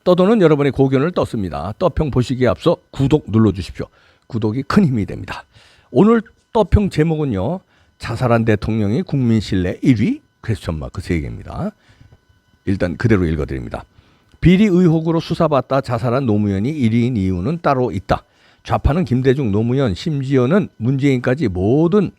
떠도는 여러분의 고견을 떴습니다. 떠평 보시기에 앞서 구독 눌러주십시오. 구독이 큰 힘이 됩니다. 오늘 떠평 제목은요. 자살한 대통령이 국민 신뢰 1위? 퀘스천 마크 3개입니다. 일단 그대로 읽어드립니다. 비리 의혹으로 수사받다 자살한 노무현이 1위인 이유는 따로 있다. 좌파는 김대중, 노무현, 심지어는 문재인까지 모든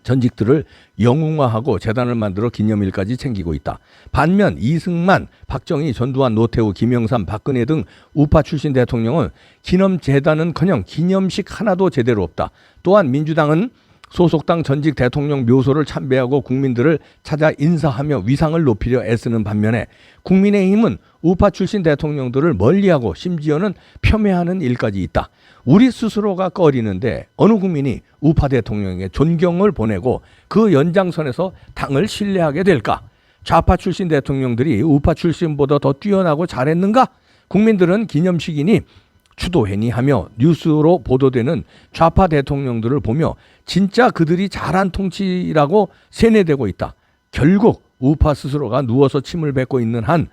전직들을 영웅화하고 재단을 만들어 기념일까지 챙기고 있다. 반면 이승만, 박정희, 전두환, 노태우, 김영삼, 박근혜 등 우파 출신 대통령은 기념재단은커녕 기념식 하나도 제대로 없다. 또한 민주당은 소속당 전직 대통령 묘소를 참배하고 국민들을 찾아 인사하며 위상을 높이려 애쓰는 반면에 국민의힘은 우파 출신 대통령들을 멀리하고 심지어는 폄훼하는 일까지 있다. 우리 스스로가 꺼리는데 어느 국민이 우파 대통령에게 존경을 보내고 그 연장선에서 당을 신뢰하게 될까? 좌파 출신 대통령들이 우파 출신보다 더 뛰어나고 잘했는가? 국민들은 기념식이니 추도회니 하며 뉴스로 보도되는 좌파 대통령들을 보며 진짜 그들이 잘한 통치라고 세뇌되고 있다. 결국 우파 스스로가 누워서 침을 뱉고 있는 한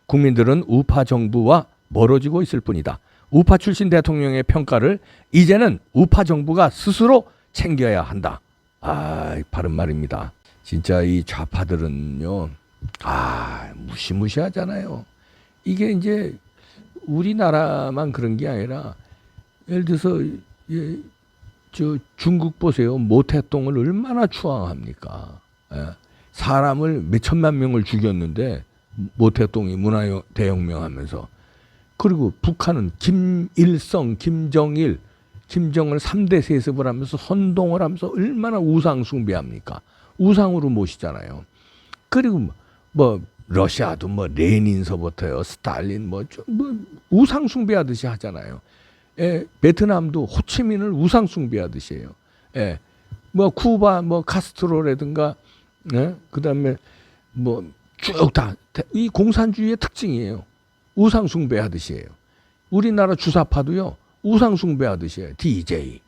국민들은 우파 정부와 멀어지고 있을 뿐이다. 우파 출신 대통령의 평가를 이제는 우파 정부가 스스로 챙겨야 한다. 바른 말입니다. 진짜 이 좌파들은요, 무시무시하잖아요. 이게 이제 우리나라만 그런 게 아니라 예를 들어서 중국 보세요. 모태똥을 얼마나 추앙합니까? 사람을 몇천만 명을 죽였는데 모태똥이 문화대혁명하면서. 그리고 북한은 김일성, 김정일, 김정을 3대 세습을 하면서 선동을 하면서 얼마나 우상 숭배합니까? 우상으로 모시잖아요. 그리고 러시아도 레닌서부터요, 스탈린 우상 숭배하듯이 하잖아요. 베트남도 호치민을 우상 숭배하듯이 해요. 쿠바 카스트로라든가, 그다음에 쭉 다 이 공산주의의 특징이에요. 우상 숭배하듯이 해요. 우리나라 주사파도요, 우상 숭배하듯이 해요. DJ.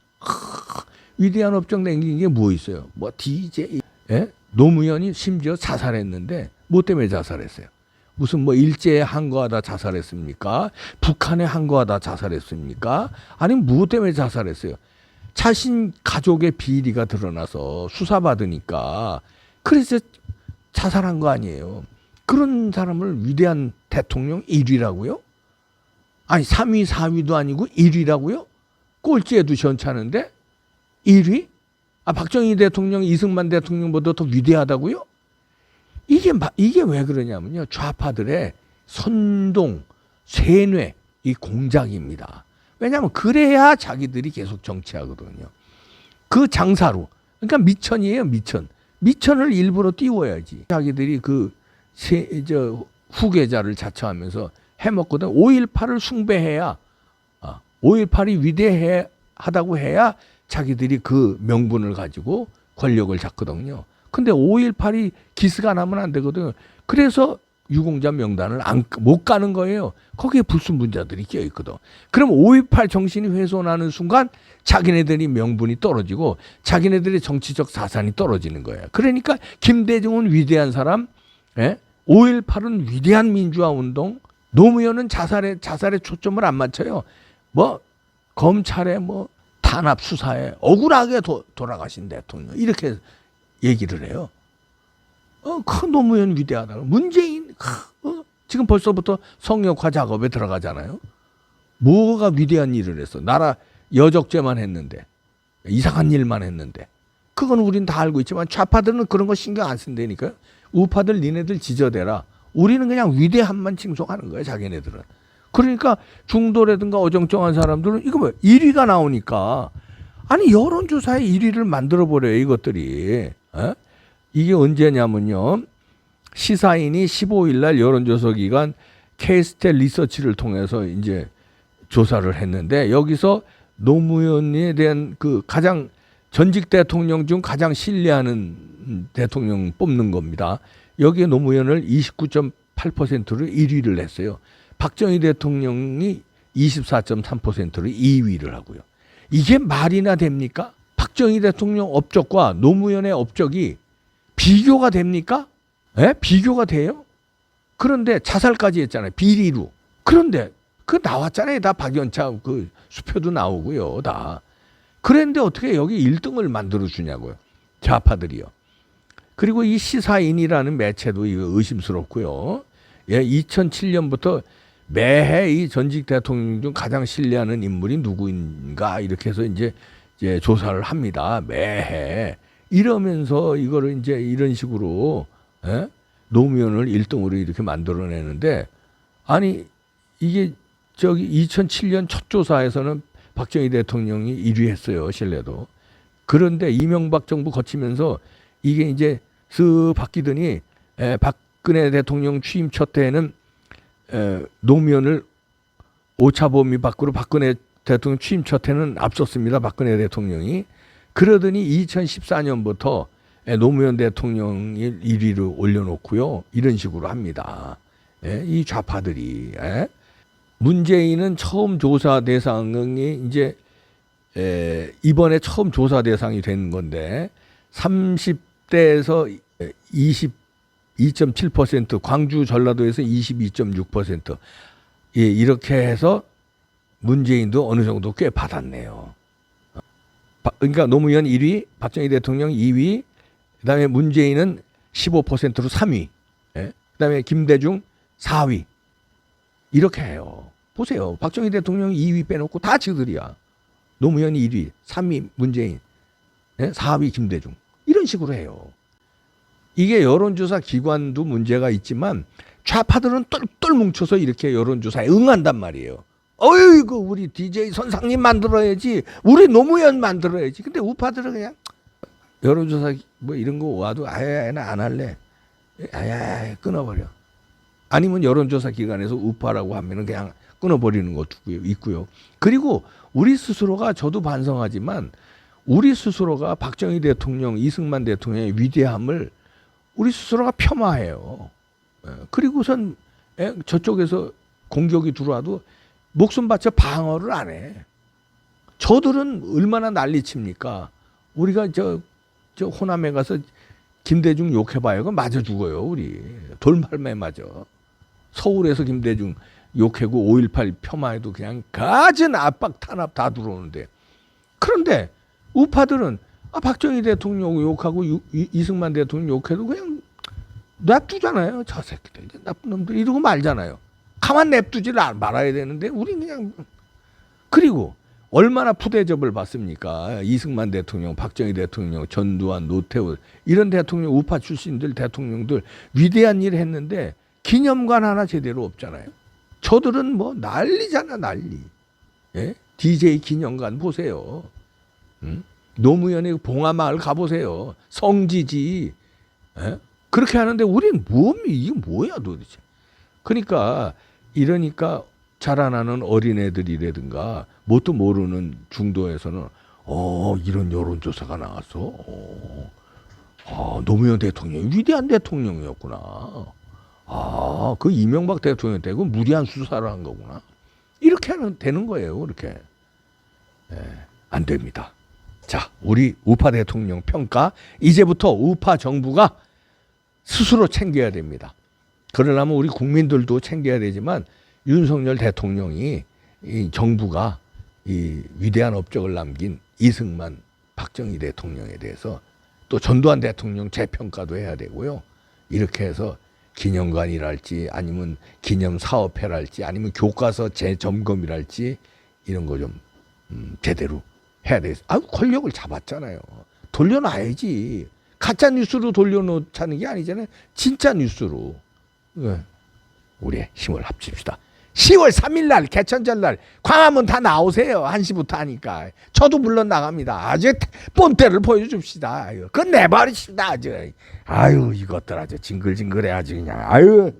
위대한 업적 남긴 게 뭐 있어요? DJ. 노무현이 심지어 자살했는데 뭐 때문에 자살했어요? 무슨 일제에 항거하다 자살했습니까? 북한에 항거하다 자살했습니까? 아니면 무엇 때문에 자살했어요? 자신 가족의 비리가 드러나서 수사받으니까 그래서 자살한 거 아니에요. 그런 사람을 위대한 대통령 1위라고요? 아니 3위, 4위도 아니고 1위라고요? 꼴찌에도 시원찮은데 1위? 박정희 대통령, 이승만 대통령보다 더 위대하다고요? 이게 왜 그러냐면요. 좌파들의 선동, 세뇌, 이 공작입니다. 왜냐하면 그래야 자기들이 계속 정치하거든요. 그 장사로. 그러니까 미천이에요, 미천. 미천을 일부러 띄워야지. 자기들이 후계자를 자처하면서 해먹거든. 5.18을 숭배해야, 5.18이 위대하다고 해야 자기들이 그 명분을 가지고 권력을 잡거든요. 근데 5.18이 기스가 나면 안 되거든요. 그래서 유공자 명단을 못 가는 거예요. 거기에 불순분자들이 껴있거든. 그럼 5.18 정신이 훼손하는 순간 자기네들이 명분이 떨어지고 자기네들의 정치적 사산이 떨어지는 거예요. 그러니까 김대중은 위대한 사람, 5.18은 위대한 민주화운동, 노무현은 자살에 초점을 안 맞춰요. 검찰에 탄압 수사에 억울하게 돌아가신 대통령 이렇게 얘기를 해요. 큰 노무현 위대하다. 문재인 지금 벌써부터 성역화 작업에 들어가잖아요. 뭐가 위대한 일을 했어? 나라 여적죄만 했는데, 이상한 일만 했는데. 그건 우린 다 알고 있지만 좌파들은 그런 거 신경 안 쓴다니까요. 우파들 니네들 지저대라. 우리는 그냥 위대함만 칭송하는 거예요, 자기네들은. 그러니까 중도라든가 어정쩡한 사람들은 이거 1위가 나오니까, 아니 여론조사에 1위를 만들어버려요, 이것들이. 이게 언제냐면요. 시사인이 15일 날 여론조사 기관 K스탯 리서치를 통해서 이제 조사를 했는데, 여기서 노무현에 대한 가장 전직 대통령 중 가장 신뢰하는 대통령 뽑는 겁니다. 여기에 노무현을 29.8%로 1위를 했어요. 박정희 대통령이 24.3%로 2위를 하고요. 이게 말이나 됩니까? 박정희 대통령 업적과 노무현의 업적이 비교가 됩니까? 비교가 돼요? 그런데 자살까지 했잖아요. 비리로. 그런데 그 나왔잖아요. 다 박연차 그 수표도 나오고요. 다. 그랬는데 어떻게 여기 1등을 만들어 주냐고요. 좌파들이요. 그리고 이 시사인이라는 매체도 이거 의심스럽고요. 예, 2007년부터 매해 이 전직 대통령 중 가장 신뢰하는 인물이 누구인가 이렇게 해서 이제 조사를 합니다. 매해. 이러면서 이거를 이제 이런 식으로 예? 노무현을 1등으로 이렇게 만들어내는데 아니 이게 저기 2007년 첫 조사에서는 박정희 대통령이 1위 했어요. 신뢰도. 그런데 이명박 정부 거치면서 이게 이제 쓱 바뀌더니 박근혜 대통령 취임 첫 해에는 노무현을 오차 범위 밖으로 박근혜 대통령 취임 첫 해는 앞섰습니다. 박근혜 대통령이. 그러더니 2014년부터 노무현 대통령이 1위로 올려놓고요. 이런 식으로 합니다. 이 좌파들이. 문재인은 처음 조사 대상이 이제 이번에 처음 조사 대상이 된 건데 30대에서 22.7%, 광주 전라도에서 22.6%. 예, 이렇게 해서 문재인도 어느 정도 꽤 받았네요. 그러니까 노무현 1위, 박정희 대통령 2위, 그다음에 문재인은 15%로 3위, 예? 그다음에 김대중 4위. 이렇게 해요. 보세요. 박정희 대통령 2위 빼놓고 다 지들이야. 노무현 1위, 3위 문재인, 예? 4위 김대중. 이런 식으로 해요. 이게 여론조사 기관도 문제가 있지만 좌파들은 똘똘 뭉쳐서 이렇게 여론조사에 응한단 말이에요. 어이구 우리 DJ 선상님 만들어야지. 우리 노무현 만들어야지. 근데 우파들은 그냥 여론조사 뭐 이런 거 와도 아예 나 안 할래. 아예 끊어버려. 아니면 여론조사 기관에서 우파라고 하면은 그냥 끊어버리는 것도 있고요. 그리고 우리 스스로가 저도 반성하지만 우리 스스로가 박정희 대통령, 이승만 대통령의 위대함을 우리 스스로가 폄하해요. 그리고선 저쪽에서 공격이 들어와도 목숨 바쳐 방어를 안 해. 저들은 얼마나 난리칩니까? 우리가 저 호남에 가서 김대중 욕해봐요. 그거 맞아 죽어요. 우리 돌팔매 맞아. 서울에서 김대중 욕하고 5.18 폄하해도 그냥 가진 압박 탄압 다 들어오는데. 그런데 우파들은 박정희 대통령 욕하고 이승만 대통령 욕해도 그냥 냅두잖아요. 저 새끼들 나쁜 놈들 이러고 말잖아요. 가만 냅두지 말아야 되는데 우리 그냥. 그리고 얼마나 푸대접을 받습니까? 이승만 대통령, 박정희 대통령, 전두환, 노태우 이런 대통령 우파 출신들 대통령들 위대한 일 했는데 기념관 하나 제대로 없잖아요. 저들은 뭐 난리잖아 난리. 예? DJ 기념관 보세요. 응? 노무현의 봉화마을 가보세요. 성지지. 예? 그렇게 하는데 우리는 이게 뭐야 도대체. 그러니까 이러니까 자라나는 어린애들이라든가 뭣도 모르는 중도에서는 이런 여론조사가 나왔어. 노무현 대통령이 위대한 대통령이었구나. 그 이명박 대통령 때고 무리한 수사를 한 거구나. 이렇게 하면 되는 거예요. 그렇게. 안 됩니다. 자, 우리 우파 대통령 평가 이제부터 우파 정부가 스스로 챙겨야 됩니다. 그러려면 우리 국민들도 챙겨야 되지만 윤석열 대통령이 이 정부가 이 위대한 업적을 남긴 이승만, 박정희 대통령에 대해서 또 전두환 대통령 재평가도 해야 되고요. 이렇게 해서 기념관이랄지 아니면 기념사업회랄지 아니면 교과서 재점검이랄지 이런 거 좀 제대로 해야 되겠어. 권력을 잡았잖아요. 돌려놔야지. 가짜 뉴스로 돌려놓자는 게 아니잖아요. 진짜 뉴스로. 우리 힘을 합칩시다. 10월 3일 날 개천절 날 광화문 다 나오세요. 1시부터 하니까. 저도 물론 나갑니다. 아주 본때를 보여줍시다. 그건 내버리십니다. 아주. 이것들 아주 징글징글해 아주 그냥.